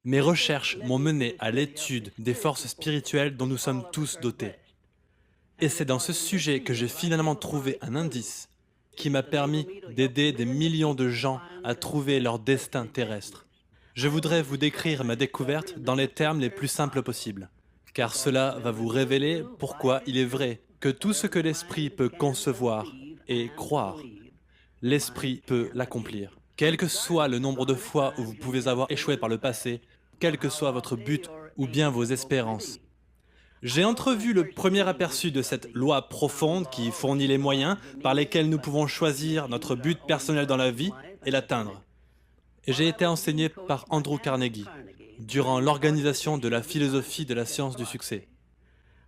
Mes recherches m'ont mené à l'étude des forces spirituelles dont nous sommes tous dotés. Et c'est dans ce sujet que j'ai finalement trouvé un indice qui m'a permis d'aider des millions de gens à trouver leur destin terrestre. Je voudrais vous décrire ma découverte dans les termes les plus simples possibles, car cela va vous révéler pourquoi il est vrai que tout ce que l'esprit peut concevoir et croire, l'esprit peut l'accomplir. Quel que soit le nombre de fois où vous pouvez avoir échoué par le passé, quel que soit votre but ou bien vos espérances. J'ai entrevu le premier aperçu de cette loi profonde qui fournit les moyens par lesquels nous pouvons choisir notre but personnel dans la vie et l'atteindre. Et j'ai été enseigné par Andrew Carnegie durant l'organisation de la philosophie de la science du succès.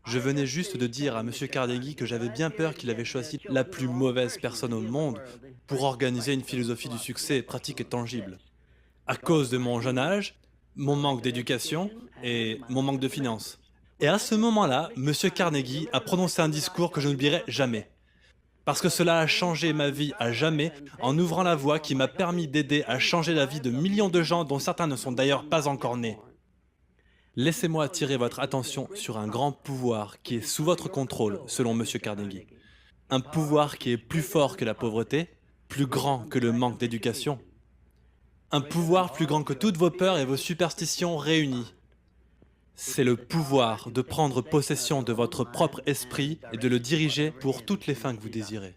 Je venais juste de dire à M. Carnegie que j'avais bien peur qu'il avait choisi la plus mauvaise personne au monde pour organiser une philosophie du succès pratique et tangible. À cause de mon jeune âge, mon manque d'éducation et mon manque de finances. Et à ce moment-là, M. Carnegie a prononcé un discours que je n'oublierai jamais. Parce que cela a changé ma vie à jamais en ouvrant la voie qui m'a permis d'aider à changer la vie de millions de gens dont certains ne sont d'ailleurs pas encore nés. Laissez-moi attirer votre attention sur un grand pouvoir qui est sous votre contrôle, selon M. Carnegie. Un pouvoir qui est plus fort que la pauvreté, plus grand que le manque d'éducation. Un pouvoir plus grand que toutes vos peurs et vos superstitions réunies. C'est le pouvoir de prendre possession de votre propre esprit et de le diriger pour toutes les fins que vous désirez.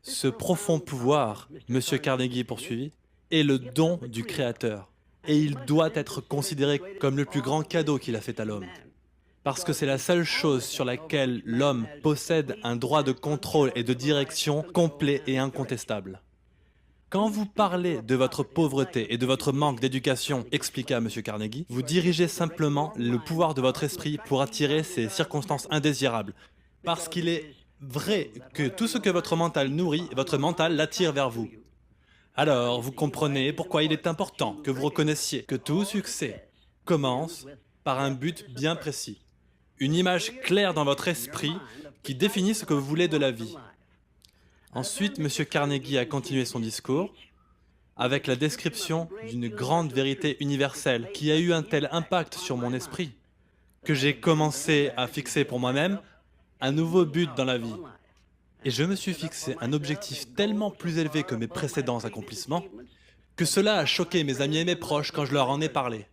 Ce profond pouvoir, M. Carnegie poursuivit, est le don du Créateur. Et il doit être considéré comme le plus grand cadeau qu'il a fait à l'homme. Parce que c'est la seule chose sur laquelle l'homme possède un droit de contrôle et de direction complet et incontestable. Quand vous parlez de votre pauvreté et de votre manque d'éducation, expliqua M. Carnegie, vous dirigez simplement le pouvoir de votre esprit pour attirer ces circonstances indésirables. Parce qu'il est vrai que tout ce que votre mental nourrit, votre mental l'attire vers vous. Alors, vous comprenez pourquoi il est important que vous reconnaissiez que tout succès commence par un but bien précis. Une image claire dans votre esprit qui définit ce que vous voulez de la vie. Ensuite, M. Carnegie a continué son discours avec la description d'une grande vérité universelle qui a eu un tel impact sur mon esprit que j'ai commencé à fixer pour moi-même un nouveau but dans la vie. Et je me suis fixé un objectif tellement plus élevé que mes précédents accomplissements que cela a choqué mes amis et mes proches quand je leur en ai parlé.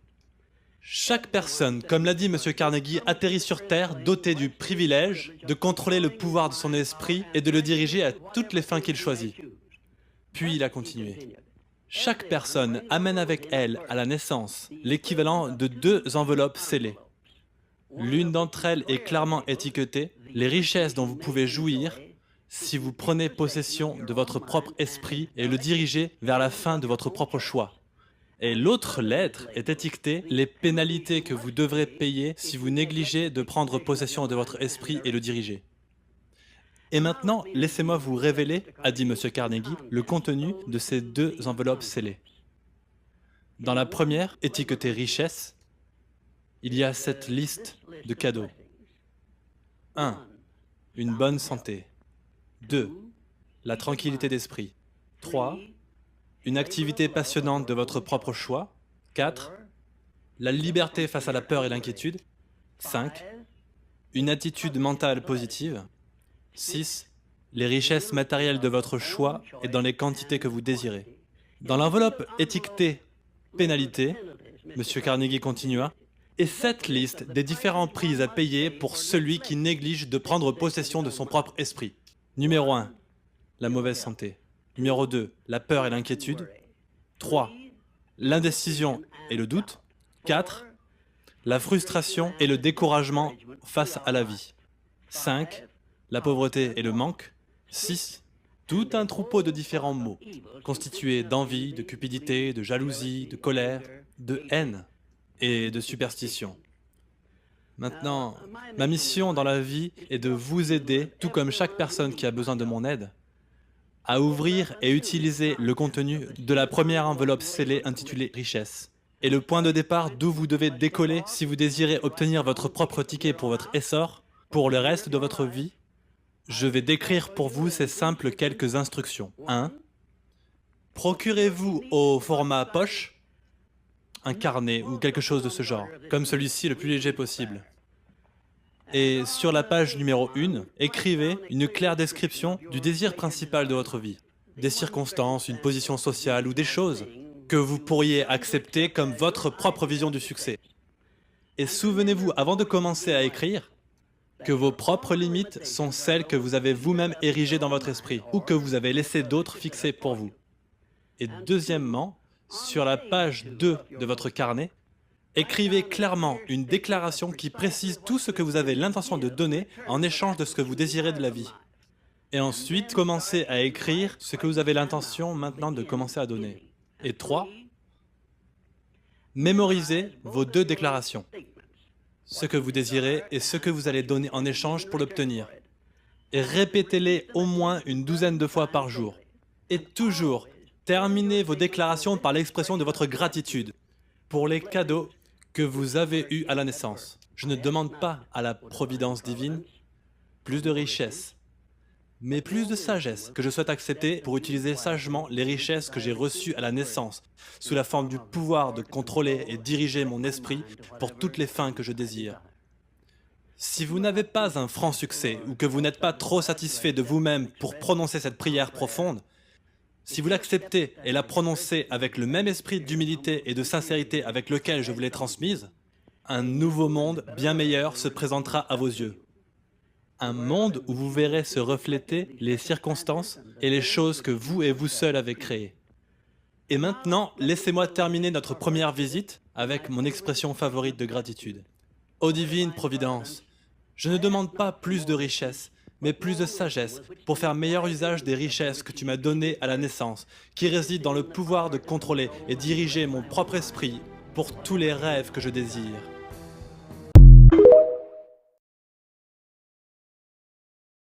Chaque personne, comme l'a dit M. Carnegie, atterrit sur Terre dotée du privilège de contrôler le pouvoir de son esprit et de le diriger à toutes les fins qu'il choisit. Puis il a continué. Chaque personne amène avec elle à la naissance l'équivalent de 2 enveloppes scellées. L'une d'entre elles est clairement étiquetée « Les richesses dont vous pouvez jouir » si vous prenez possession de votre propre esprit et le dirigez vers la fin de votre propre choix. Et l'autre lettre est étiquetée « Les pénalités que vous devrez payer si vous négligez de prendre possession de votre esprit et le diriger. » Et maintenant, laissez-moi vous révéler, a dit M. Carnegie, le contenu de ces 2 enveloppes scellées. Dans la première, étiquetée « Richesse », il y a cette liste de cadeaux. 1. Une bonne santé. 2. La tranquillité d'esprit. 3. Une activité passionnante de votre propre choix. 4. La liberté face à la peur et l'inquiétude. 5. Une attitude mentale positive. 6. Les richesses matérielles de votre choix et dans les quantités que vous désirez. Dans l'enveloppe étiquetée « Pénalité », M. Carnegie continua, et cette liste des différents prix à payer pour celui qui néglige de prendre possession de son propre esprit. Numéro 1, la mauvaise santé. Numéro 2, la peur et l'inquiétude. 3, l'indécision et le doute. 4, la frustration et le découragement face à la vie. 5, la pauvreté et le manque. 6, tout un troupeau de différents maux, constitués d'envie, de cupidité, de jalousie, de colère, de haine et de superstition. Maintenant, ma mission dans la vie est de vous aider, tout comme chaque personne qui a besoin de mon aide, à ouvrir et utiliser le contenu de la première enveloppe scellée intitulée « Richesse » et le point de départ d'où vous devez décoller si vous désirez obtenir votre propre ticket pour votre essor, pour le reste de votre vie. Je vais décrire pour vous ces simples quelques instructions. 1. Procurez-vous au format poche un carnet ou quelque chose de ce genre, comme celui-ci le plus léger possible. Et sur la page numéro 1, écrivez une claire description du désir principal de votre vie, des circonstances, une position sociale ou des choses que vous pourriez accepter comme votre propre vision du succès. Et souvenez-vous, avant de commencer à écrire, que vos propres limites sont celles que vous avez vous-même érigées dans votre esprit ou que vous avez laissé d'autres fixer pour vous. Et deuxièmement, sur la page 2 de votre carnet, écrivez clairement une déclaration qui précise tout ce que vous avez l'intention de donner en échange de ce que vous désirez de la vie. Et ensuite, commencez à écrire ce que vous avez l'intention maintenant de commencer à donner. Et 3, mémorisez vos 2 déclarations, ce que vous désirez et ce que vous allez donner en échange pour l'obtenir. Et répétez-les au moins une douzaine de fois par jour. Et toujours, terminez vos déclarations par l'expression de votre gratitude pour les cadeaux que vous avez eus à la naissance. Je ne demande pas à la providence divine plus de richesses, mais plus de sagesse que je souhaite accepter pour utiliser sagement les richesses que j'ai reçues à la naissance, sous la forme du pouvoir de contrôler et diriger mon esprit pour toutes les fins que je désire. Si vous n'avez pas un franc succès ou que vous n'êtes pas trop satisfait de vous-même pour prononcer cette prière profonde, si vous l'acceptez et la prononcez avec le même esprit d'humilité et de sincérité avec lequel je vous l'ai transmise, un nouveau monde bien meilleur se présentera à vos yeux. Un monde où vous verrez se refléter les circonstances et les choses que vous et vous seul avez créées. Et maintenant, laissez-moi terminer notre première visite avec mon expression favorite de gratitude. Ô divine Providence, je ne demande pas plus de richesses, mais plus de sagesse pour faire meilleur usage des richesses que tu m'as données à la naissance, qui résident dans le pouvoir de contrôler et diriger mon propre esprit pour tous les rêves que je désire.